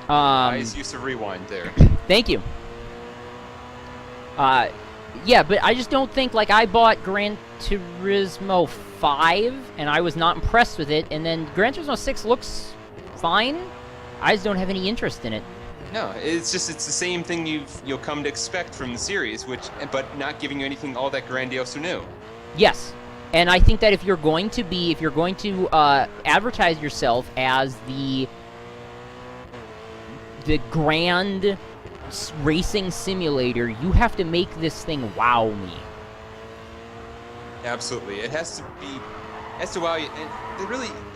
Nice use of rewind there. Thank you. Yeah, but I just don't think, like, I bought Gran Turismo 5, and I was not impressed with it, and then Gran Turismo 6 looks fine. I just don't have any interest in it. No, it's just it's the same thing you'll come to expect from the series, but not giving you anything all that grandiose or new. Yes, and I think that if you're going to advertise yourself as the grand racing simulator, you have to make this thing wow me. Absolutely, it has to wow you. And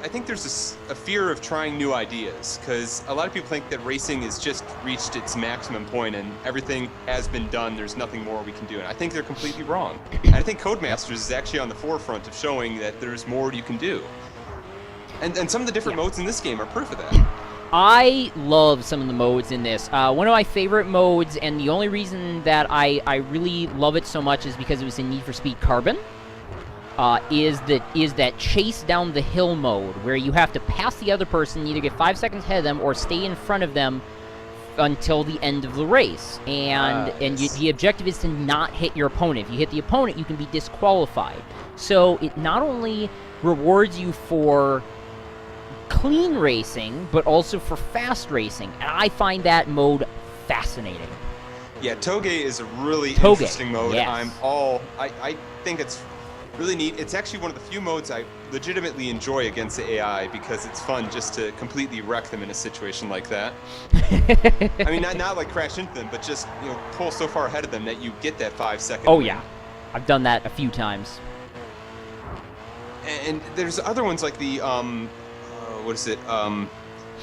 I think there's a fear of trying new ideas, because a lot of people think that racing has just reached its maximum point and everything has been done. There's nothing more we can do, and I think they're completely wrong. And I think Codemasters is actually on the forefront of showing that there's more you can do. And some of the different modes in this game are proof of that. I love some of the modes in this. One of my favorite modes, and the only reason that I really love it so much is because it was in Need for Speed Carbon. Is that chase down the hill mode, where you have to pass the other person, either get 5 seconds ahead of them or stay in front of them until the end of the race. And the objective is to not hit your opponent. If you hit the opponent, you can be disqualified. So it not only rewards you for clean racing, but also for fast racing. And I find that mode fascinating. Yeah, Toge is a really interesting mode. Yes. I think it's really neat. It's actually one of the few modes I legitimately enjoy against the AI, because it's fun just to completely wreck them in a situation like that. I mean, not like crash into them, but just pull so far ahead of them that you get that 5 second. Oh yeah, I've done that a few times. And there's other ones like the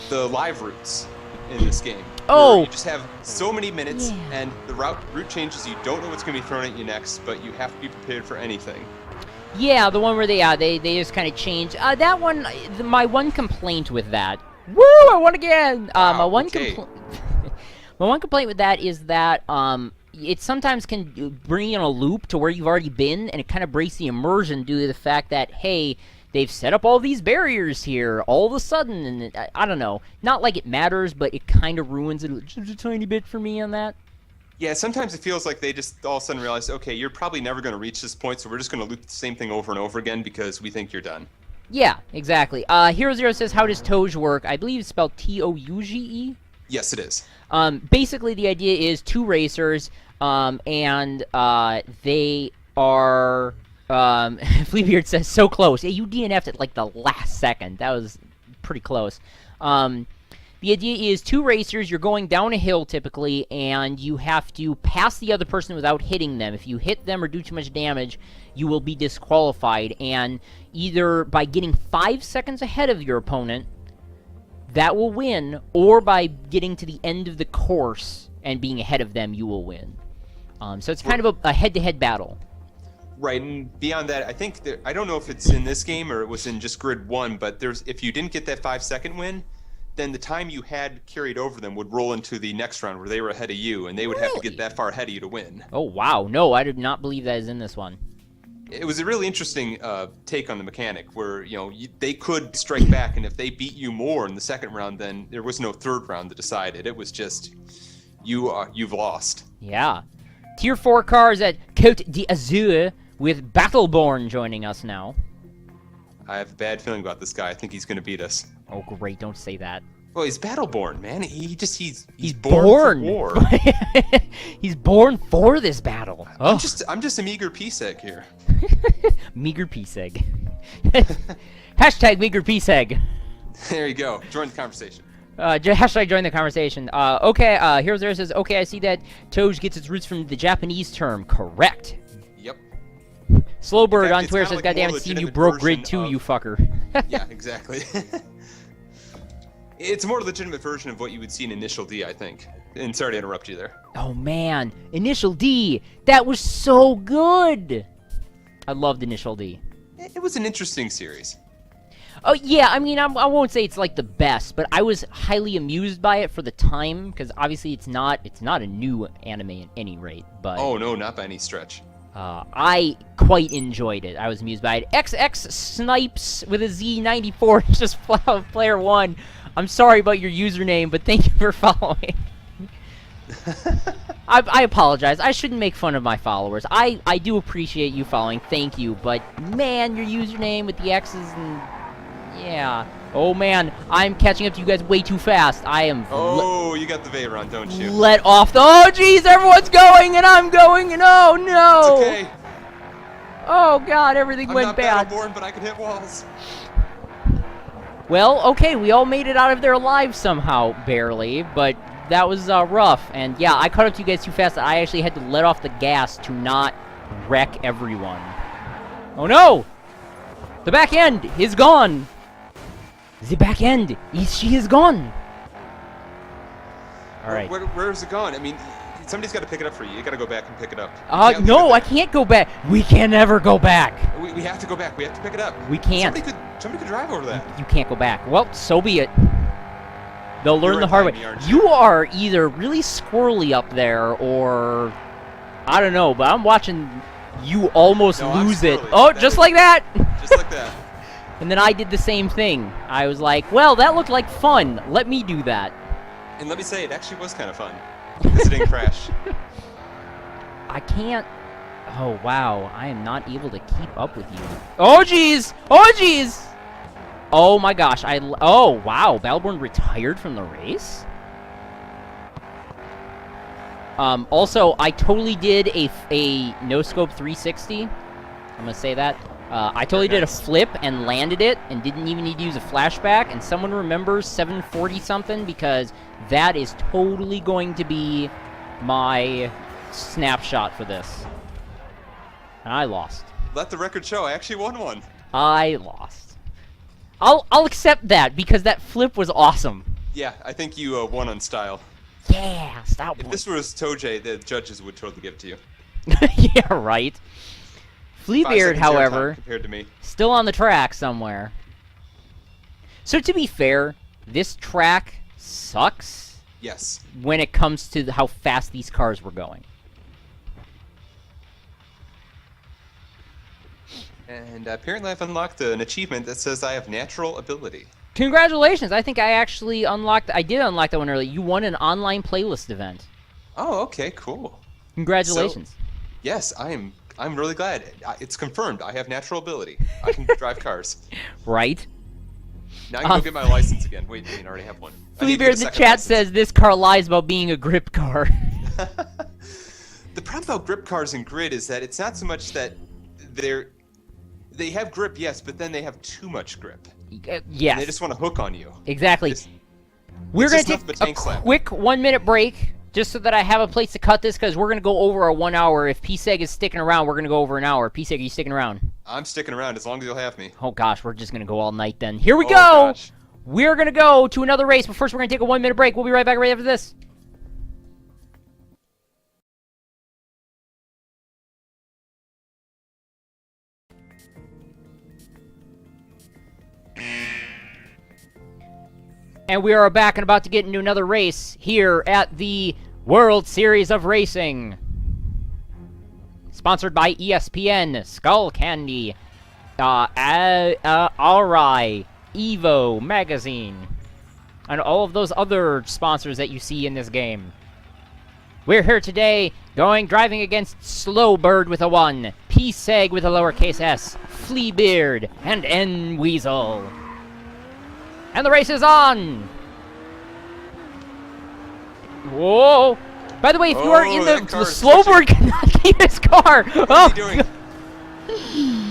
the live routes in this game. Oh! You just have so many minutes, and the route changes. You don't know what's going to be thrown at you next, but you have to be prepared for anything. Yeah, the one where they just kind of change. That one, my one complaint with that. Woo! I won again. My one complaint with that is that it sometimes can bring you in a loop to where you've already been, and it kind of breaks the immersion due to the fact that, hey, they've set up all these barriers here all of a sudden, and I don't know. Not like it matters, but it kind of ruins it just a tiny bit for me on that. Yeah, sometimes it feels like they just all of a sudden realize, okay, you're probably never going to reach this point, so we're just going to loop the same thing over and over again because we think you're done. Yeah, exactly. Hero Zero says, how does Touge work? I believe it's spelled Touge? Yes, it is. Basically, the idea is two racers, and they are... Fleabeard says, so close. Yeah, you DNF'd at, like, the last second. That was pretty close. The idea is two racers, you're going down a hill typically, and you have to pass the other person without hitting them. If you hit them or do too much damage, you will be disqualified. And either by getting 5 seconds ahead of your opponent, that will win, or by getting to the end of the course and being ahead of them, you will win. So it's kind of a head-to-head battle. Right, and beyond that, I think I don't know if it's in this game or it was in just Grid 1, but if you didn't get that 5 second win, then the time you had carried over them would roll into the next round where they were ahead of you, and they would have to get that far ahead of you to win. Oh, wow. No, I did not believe that is in this one. It was a really interesting take on the mechanic where, they could strike back, and if they beat you more in the second round, then there was no third round to decide it. It was just, you've lost. Yeah. Tier 4 cars at Côte d'Azur with Battleborn joining us now. I have a bad feeling about this guy. I think he's going to beat us. Oh, great. Don't say that. Well, he's Battleborn, man. He's born for war. He's born for this battle. I'm just a meager PsEG here. Meager PsEG. Hashtag meager PsEG. There you go. Join the conversation. Hashtag join the conversation. Okay, Hero Zero says, okay, I see that Touge gets its roots from the Japanese term. Correct. Yep. Slowbird on it's Twitter kinda says, like goddamn more it, Steve, you legitimate broke Grid version 2, of- you fucker. Yeah, exactly. It's a more legitimate version of what you would see in Initial D, I think. And sorry to interrupt you there. Oh, man. Initial D. That was so good. I loved Initial D. It was an interesting series. Oh, yeah, I mean, I won't say it's, like, the best, but I was highly amused by it for the time, because obviously it's not a new anime at any rate, but... Oh, no, not by any stretch. I quite enjoyed it. I was amused by it. XX Snipes with a Z94 just PlayerWon. I'm sorry about your username, but thank you for following. I apologize. I shouldn't make fun of my followers. I do appreciate you following. Thank you. But, man, your username with the X's and... Yeah. Oh man, I'm catching up to you guys way too fast. I am Oh, you got the Veyron, don't you? let off the... Oh jeez, everyone's going and I'm going and oh no! It's okay. Oh god, everything I'm went not bad. Battleborn, but I can hit walls. Well, okay, we all made it out of there alive somehow, barely, but that was rough. And yeah, I caught up to you guys too fast that I actually had to let off the gas to not wreck everyone. Oh no! The back end is gone! The back end, she is gone! Alright. Where's it gone? I mean, somebody's got to pick it up for you. You got to go back and pick it up. No, I can't go back. We can never go back. We have to go back. We have to pick it up. We can't. Somebody could drive over that. You can't go back. Well, so be it. They'll learn the hard way. Me, aren't You are either really squirrely up there, or I don't know. But I'm watching you almost lose it. Oh, just like that. Just like that. And then I did the same thing. I was like, well, that looked like fun. Let me do that. And let me say, it actually was kind of fun. Because it didn't crash. I can't... Oh, wow. I am not able to keep up with you. Oh, jeez! Oh, jeez! Oh, my gosh. Oh, wow. Battleborn retired from the race? Also, I totally did a no-scope 360. I'm going to say that. I totally did a flip and landed it and didn't even need to use a flashback. And someone remembers 740-something because that is totally going to be my snapshot for this. And I lost. Let the record show, I actually won one. I lost. I'll accept that because that flip was awesome. Yeah, I think you won on style. Yeah, stop. If this was Tojay, the judges would totally give it to you. Yeah, right. Fleabeard, however, compared to me, still on the track somewhere. So to be fair, this track sucks. Yes. When it comes to how fast these cars were going. And apparently I've unlocked an achievement that says I have natural ability. Congratulations! I think I actually unlocked... I did unlock that one earlier. You won an online playlist event. Oh, okay, cool. Congratulations. So, yes, I'm really glad. It's confirmed. I have natural ability. I can drive cars. Right? Now I can go get my license again. Wait, I already have one. Fleabeard in the chat says this car lies about being a grip car. The problem about grip cars and grid is that it's not so much that they have grip, yes, but then they have too much grip. Yes. And they just want to hook on you. Exactly. We're going to take a quick 1-minute break, just so that I have a place to cut this, because we're going to go over a 1 hour. If PsEG is sticking around, we're going to go over an hour. PsEG, are you sticking around? I'm sticking around as long as you'll have me. Oh, gosh, we're just going to go all night then. Here we go! Gosh. We're going to go to another race, but first we're going to take a 1-minute break. We'll be right back right after this. And we are back and about to get into another race here at the World Series of Racing. Sponsored by ESPN, Skull Candy, Alright, Evo Magazine, and all of those other sponsors that you see in this game. We're here today driving against Slowbird with a 1, PsEG with a lowercase s, Fleabeard, and N-Weasel. And the race is on! Whoa! By the way, if you are in the Slowbird cannot keep his car! What's he doing?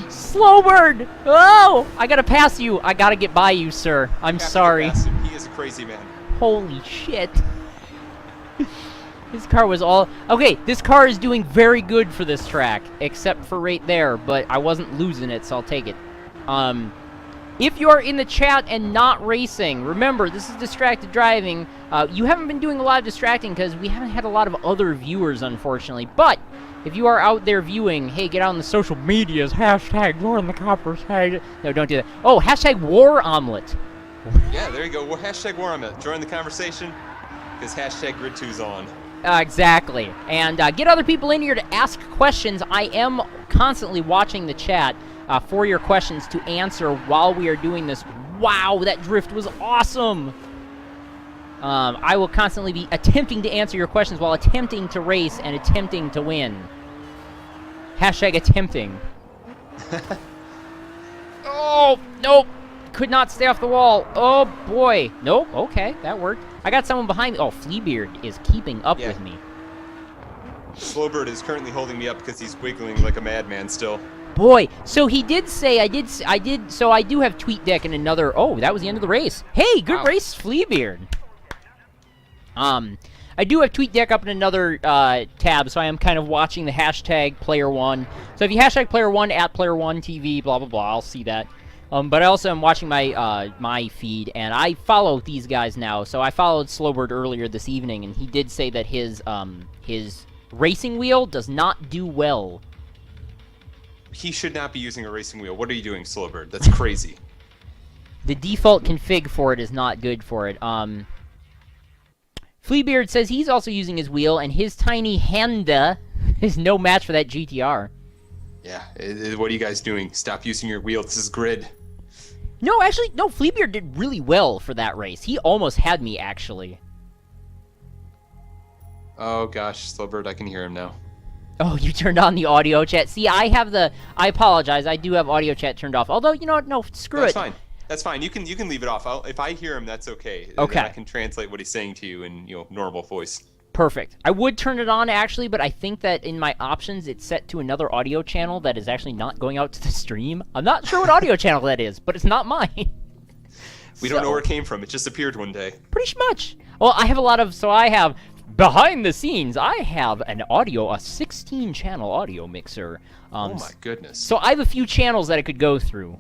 Slowbird! Oh! I gotta pass you. I gotta get by you, sir. I'm sorry. He is a crazy man. Holy shit. His car was all... Okay, this car is doing very good for this track, except for right there, but I wasn't losing it, so I'll take it. If you are in the chat and not racing, remember, this is distracted driving. You haven't been doing a lot of distracting because we haven't had a lot of other viewers, unfortunately. But if you are out there viewing, hey, get out on the social medias, hashtag Lauren the Coppers, no, don't do that. Oh, hashtag War Omelet. Yeah, there you go. Well, hashtag War Omelet. Join the conversation because hashtag Grid2's on. Exactly. And get other people in here to ask questions. I am constantly watching the chat for your questions to answer while we are doing this. Wow, that drift was awesome! I will constantly be attempting to answer your questions while attempting to race and attempting to win. Hashtag attempting. Oh, nope. could not stay off the wall. Oh, boy. Nope. Okay, that worked. I got someone behind me. Oh, Fleabeard is keeping up with me. Slowbird is currently holding me up because he's wiggling like a madman still. Boy, so he did say, so I do have TweetDeck and another, oh, that was the end of the race. Hey, good race, Fleabeard. I do have TweetDeck up in another tab, so I am kind of watching the hashtag PlayerWon. So if you hashtag PlayerWon at PlayerWon TV, blah, blah, blah, I'll see that. But I also am watching my my feed, and I follow these guys now. So I followed Slowbird earlier this evening, and he did say that his racing wheel does not do well. He should not be using a racing wheel. What are you doing, Slowbird? That's crazy. The default config for it is not good for it. Fleabeard says he's also using his wheel, and his tiny Honda is no match for that GTR. Yeah, what are you guys doing? Stop using your wheel. This is grid. No, actually, no, Fleabeard did really well for that race. He almost had me, actually. Oh, gosh, Slowbird, I can hear him now. Oh, you turned on the audio chat. See, I apologize. I do have audio chat turned off. Although, you know what? No, screw it. That's fine. That's fine. You can leave it off. If I hear him, that's okay. Okay. Then I can translate what he's saying to you in normal voice. Perfect. I would turn it on, actually, but I think that in my options, it's set to another audio channel that is actually not going out to the stream. I'm not sure what audio channel that is, but it's not mine. We don't know where it came from. It just appeared one day. Pretty much. Well, I have a lot of, so I have, behind the scenes, I have a 16-channel audio mixer. Oh my goodness. So I have a few channels that I could go through.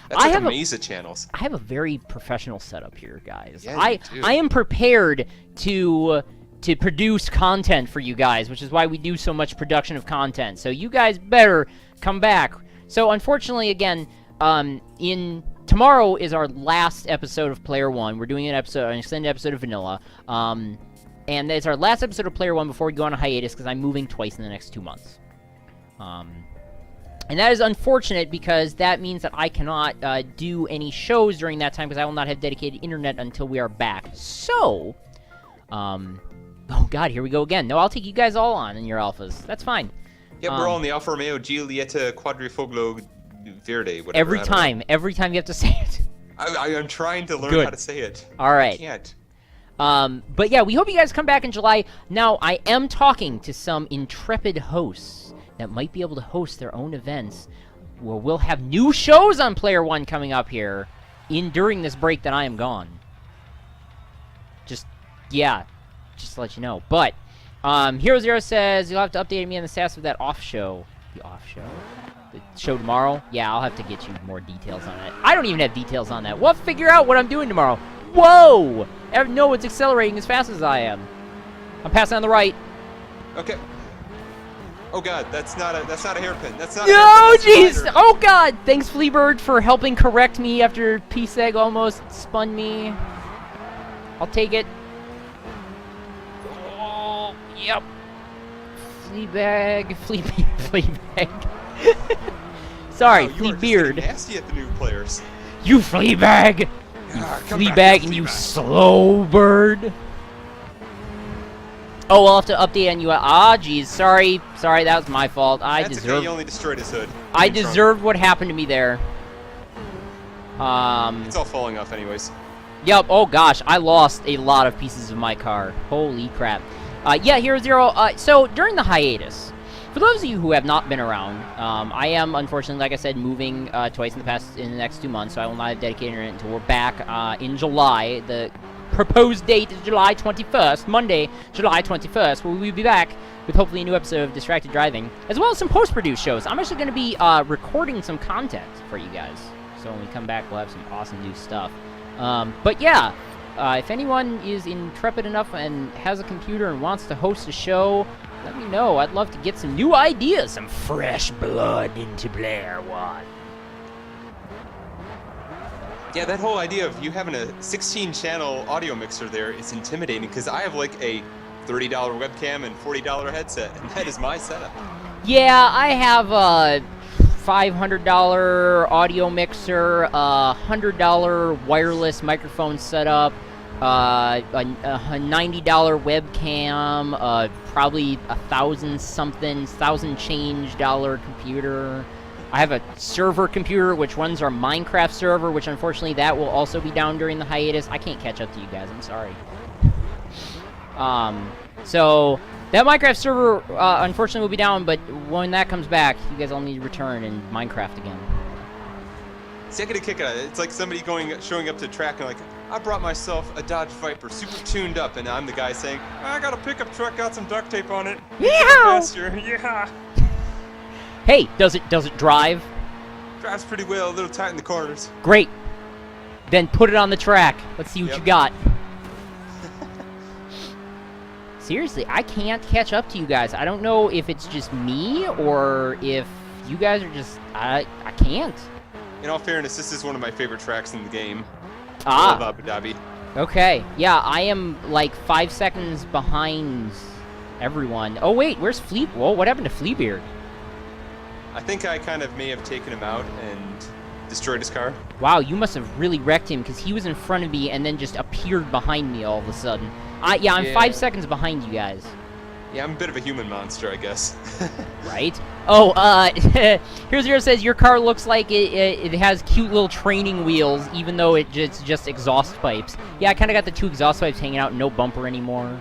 That's like a maze of channels. I have a very professional setup here, guys. Yeah, I am prepared to produce content for you guys, which is why we do so much production of content. So you guys better come back. So unfortunately, again, tomorrow is our last episode of PlayerWon. We're doing an extended episode of Vanilla. And it's our last episode of PlayerWon before we go on a hiatus because I'm moving twice in the next 2 months. And that is unfortunate because that means that I cannot do any shows during that time because I will not have dedicated internet until we are back. So, oh god, here we go again. No, I'll take you guys all on in your alphas. That's fine. Yeah, we're all in the Alfa Romeo Giulietta Quadrifoglo Verde, whatever. Every time you have to say it. I'm trying to learn how to say it. All right. I can't. But yeah, we hope you guys come back in July. Now, I am talking to some intrepid hosts that might be able to host their own events where we'll have new shows on PlayerWon coming up here during this break that I am gone. Just to let you know. But, Hero Zero says, you'll have to update me on the status of that off show. The off show? The show tomorrow? Yeah, I'll have to get you more details on it. I don't even have details on that. We'll figure out what I'm doing tomorrow. Whoa! No one's accelerating as fast as I am. I'm passing on the right. Okay. Oh god, that's not a hairpin. That's not. No, jeez! Oh god! Thanks, Fleabird, for helping correct me after PsEG almost spun me. I'll take it. Oh, yep. Fleabag. Sorry, wow, Fleabeard. Nasty at the new players. You Fleabag! Fleabag and you slow bird. Oh, we'll have to update on you. Ah, geez. Sorry, that was my fault. That's okay, he only destroyed his hood. I deserved what happened to me there. It's all falling off anyways. Yep, oh gosh, I lost a lot of pieces of my car. Holy crap. Yeah, Hero Zero, so during the hiatus, for those of you who have not been around, I am, unfortunately, like I said, moving twice in the next 2 months, so I will not have dedicated internet until we're back in July. The proposed date is July 21st, Monday, July 21st, where we'll be back with hopefully a new episode of Distracted Driving, as well as some post-produced shows. I'm actually going to be recording some content for you guys, so when we come back, we'll have some awesome new stuff. But yeah, if anyone is intrepid enough and has a computer and wants to host a show, let me know. I'd love to get some new ideas, some fresh blood into PlayerWon. Yeah, that whole idea of you having a 16-channel audio mixer there is intimidating because I have like a $30 webcam and $40 headset, and that is my setup. Yeah, I have a $500 audio mixer, a $100 wireless microphone setup, a $90 webcam, probably $1,000 change computer. I have a server computer which runs our Minecraft server, which unfortunately that will also be down during the hiatus. I can't catch up to you guys. I'm sorry. So that Minecraft server unfortunately will be down, but when that comes back, you guys all need to return in Minecraft again. See, I get a kick out of it. It's like somebody showing up to the track and like, I brought myself a Dodge Viper, super tuned up, and I'm the guy saying, I got a pickup truck, got some duct tape on it. Yeah. Hey, does it drive? Drives pretty well, a little tight in the corners. Great. Then put it on the track. Let's see what you got. Seriously, I can't catch up to you guys. I don't know if it's just me or if you guys are just... I can't. In all fairness, this is one of my favorite tracks in the game. Ah. I love Abu Dhabi. Okay. Yeah, I am like 5 seconds behind everyone. Oh, wait, where's Flea... Whoa, what happened to Fleabeard? I think I kind of may have taken him out and destroyed his car. Wow, you must have really wrecked him because he was in front of me and then just appeared behind me all of a sudden. Yeah, I'm 5 seconds behind you guys. Yeah, I'm a bit of a human monster, I guess. Right? Oh, Here's Zero says, your car looks like it has cute little training wheels, even though it's just exhaust pipes. Yeah, I kind of got the 2 exhaust pipes hanging out, no bumper anymore.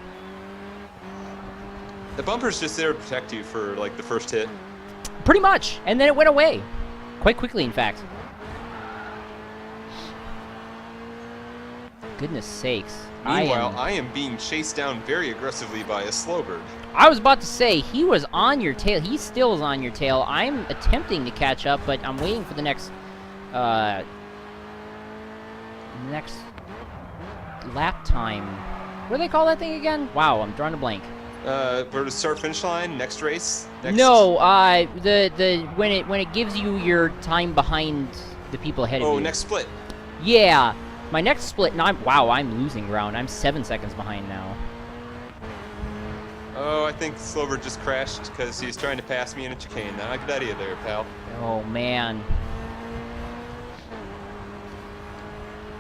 The bumper's just there to protect you for, like, the first hit. Pretty much, and then it went away. Quite quickly, in fact. Goodness sakes. Meanwhile, I am being chased down very aggressively by a slowbird. I was about to say, he was on your tail. He still is on your tail. I'm attempting to catch up, but I'm waiting for the next lap time. What do they call that thing again? Wow, I'm drawing a blank. We're to start finish line, next race? Next... No, when it gives you your time behind the people ahead of you. Oh, next split. Yeah. My next split, and I'm losing ground. I'm 7 seconds behind now. Oh, I think Slowbird just crashed because he's trying to pass me in a chicane. Not a good idea there, pal. Oh, man.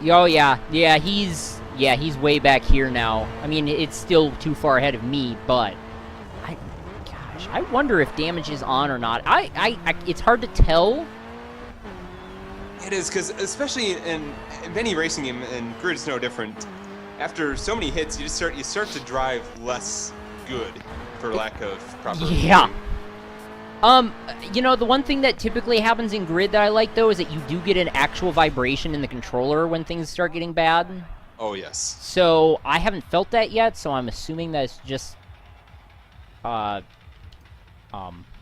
Oh, yeah. Yeah, he's way back here now. I mean, it's still too far ahead of me, but... Gosh, I wonder if damage is on or not. It's hard to tell. It is, because especially in any racing game, and Grid is no different, after so many hits, you start to drive less good, for lack of proper... Yeah. You know, the one thing that typically happens in Grid that I like, though, is that you do get an actual vibration in the controller when things start getting bad. Oh, yes. So, I haven't felt that yet, so I'm assuming that it's just,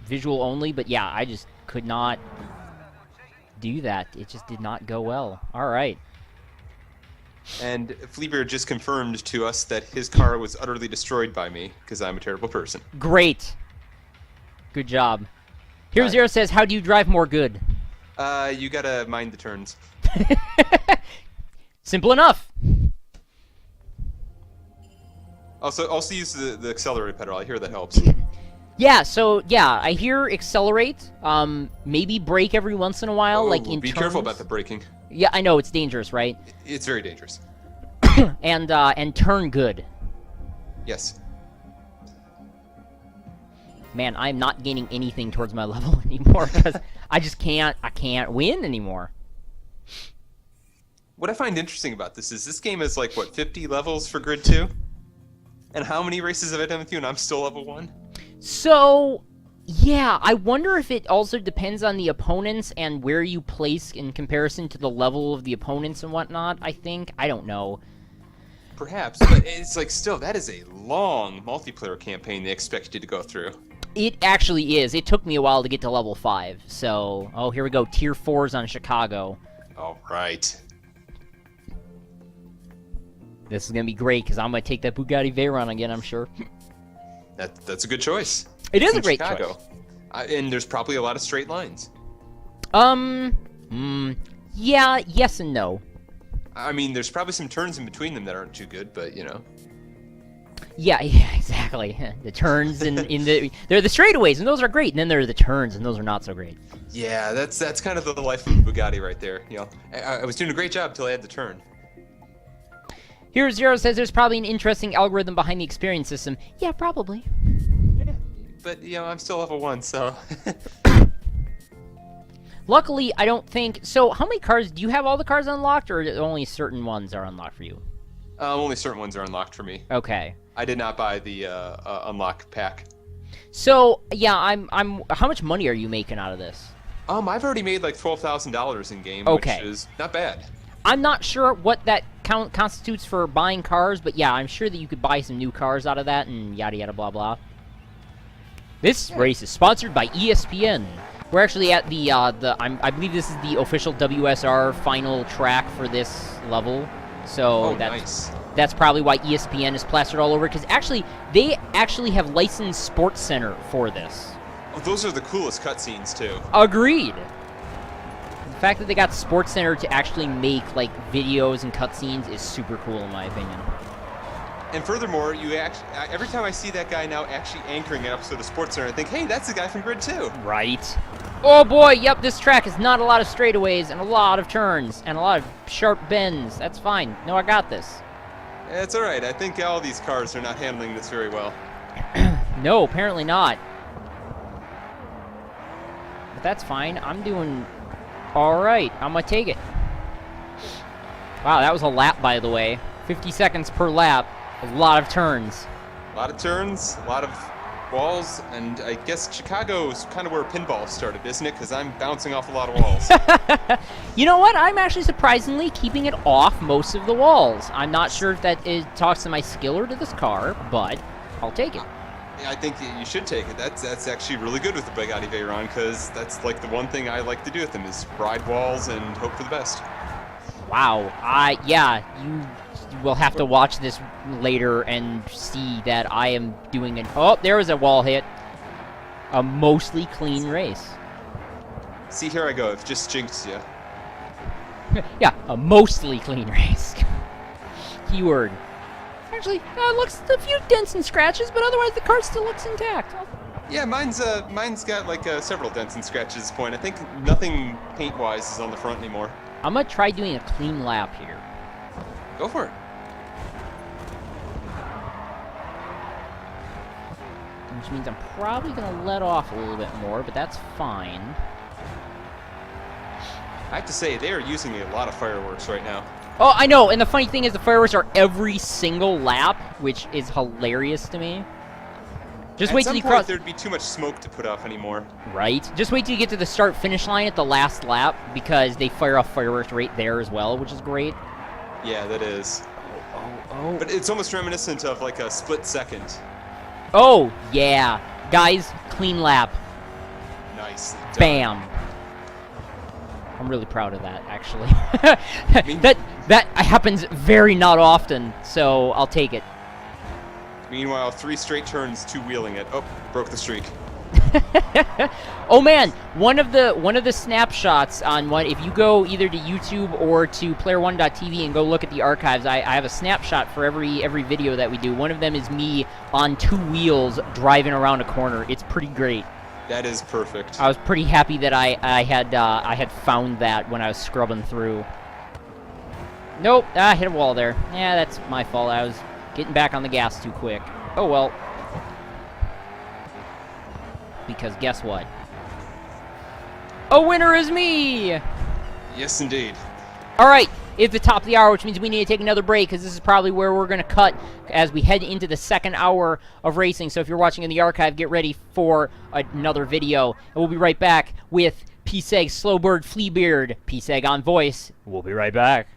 visual only, but yeah, I just could not do that. It just did not go well. Alright. And Fleabeard just confirmed to us that his car was utterly destroyed by me, because I'm a terrible person. Great. Good job. Hero Zero says, how do you drive more good? You gotta mind the turns. Simple enough. Also use the accelerator pedal. I hear that helps. Yeah, so, yeah, I hear accelerate, maybe brake every once in a while, like in be turns. careful about the braking. Yeah, I know, it's dangerous, right? It's very dangerous. and turn good. Yes. Man, I'm not gaining anything towards my level anymore, because I can't win anymore. What I find interesting about this game is like, what, 50 levels for Grid 2? And how many races have I done with you and I'm still level 1? So, yeah, I wonder if it also depends on the opponents and where you place in comparison to the level of the opponents and whatnot, I think. I don't know. Perhaps, but it's like, still, that is a long multiplayer campaign they expect you to go through. It actually is. It took me a while to get to level 5, so... Oh, here we go. Tier 4s on Chicago. All right. This is gonna be great, because I'm gonna take that Bugatti Veyron again, I'm sure. That's a good choice. It is It's a great Chicago. choice. And there's probably a lot of straight lines. Yeah, yes and no. I mean, there's probably some turns in between them that aren't too good, but, you know. Yeah, exactly. The turns they're the straightaways, and those are great, and then there are the turns, and those are not so great. Yeah, that's kind of the life of a Bugatti right there. You know, I was doing a great job till I had the turn. Here Zero says there's probably an interesting algorithm behind the experience system. Yeah, probably. Yeah, but, you know, I'm still level 1, so... Luckily, I don't think... So, how many cars... Do you have all the cars unlocked, or only certain ones are unlocked for you? Only certain ones are unlocked for me. Okay. I did not buy the unlock pack. So, yeah, I'm... How much money are you making out of this? I've already made like $12,000 in game, Okay. which is not bad. I'm not sure what that constitutes for buying cars, but yeah, I'm sure that you could buy some new cars out of that, and yada yada blah blah. This race is sponsored by ESPN. We're actually at the I believe this is the official WSR final track for this level. So that's probably why ESPN is plastered all over, because actually they actually have licensed Sports Center for this. Oh, those are the coolest cutscenes too. Agreed. The fact that they got Sports Center to actually make like videos and cutscenes is super cool in my opinion. And furthermore, every time I see that guy now actually anchoring an episode of Sports Center, I think, hey, that's the guy from Grid 2. Right. Oh boy, yep, this track is not a lot of straightaways and a lot of turns and a lot of sharp bends. That's fine. No, I got this. It's all right. I think all these cars are not handling this very well. No, apparently not. But that's fine. I'm doing all right. I'm gonna take it. Wow, that was a lap, by the way. 50 seconds per lap. A lot of turns. A lot of turns, a lot of walls, and I guess Chicago's kind of where pinball started, isn't it? Because I'm bouncing off a lot of walls. You know what? I'm actually surprisingly keeping it off most of the walls. I'm not sure if that talks to my skill or to this car, but I'll take it. I think you should take it. That's actually really good with the Bugatti Veyron, because that's like the one thing I like to do with them is ride walls and hope for the best. Wow. Yeah, you will have to watch this later and see that I am doing an... Oh, there was a wall hit. A mostly clean race. See, here I go. I've just jinxed you. Yeah, a mostly clean race. Keyword. Actually, looks a few dents and scratches, but otherwise the car still looks intact. Yeah, mine's got like several dents and scratches at this point. I think nothing paint-wise is on the front anymore. I'm gonna try doing a clean lap here. Go for it. Which means I'm probably gonna let off a little bit more, but that's fine. I have to say, they are using a lot of fireworks right now. Oh, I know, and the funny thing is the fireworks are every single lap, which is hilarious to me. Just wait till you cross. There'd be too much smoke to put off anymore. Right. Just wait till you get to the start-finish line at the last lap, because they fire off fireworks right there as well, which is great. Yeah, that is. Oh. But it's almost reminiscent of like a split second. Oh, yeah. Guys, clean lap. Nice. Bam. I'm really proud of that, actually. that happens very not often, so I'll take it. Meanwhile, 3 straight turns, 2 wheeling it. Oh, broke the streak. Oh man, one of the snapshots on one, if you go either to YouTube or to PlayerWon.tv and go look at the archives, I have a snapshot for every video that we do. One of them is me on 2 wheels driving around a corner. It's pretty great. That is perfect. I was pretty happy that I had found that when I was scrubbing through. Nope, I hit a wall there. Yeah, that's my fault. I was getting back on the gas too quick. Oh well. Because guess what? A winner is me! Yes, indeed. Alright, it's the top of the hour, which means we need to take another break, because this is probably where we're going to cut as we head into the second hour of racing. So if you're watching in the archive, get ready for another video. And we'll be right back with PsEG Slowbird Fleabeard, PsEG on voice. We'll be right back.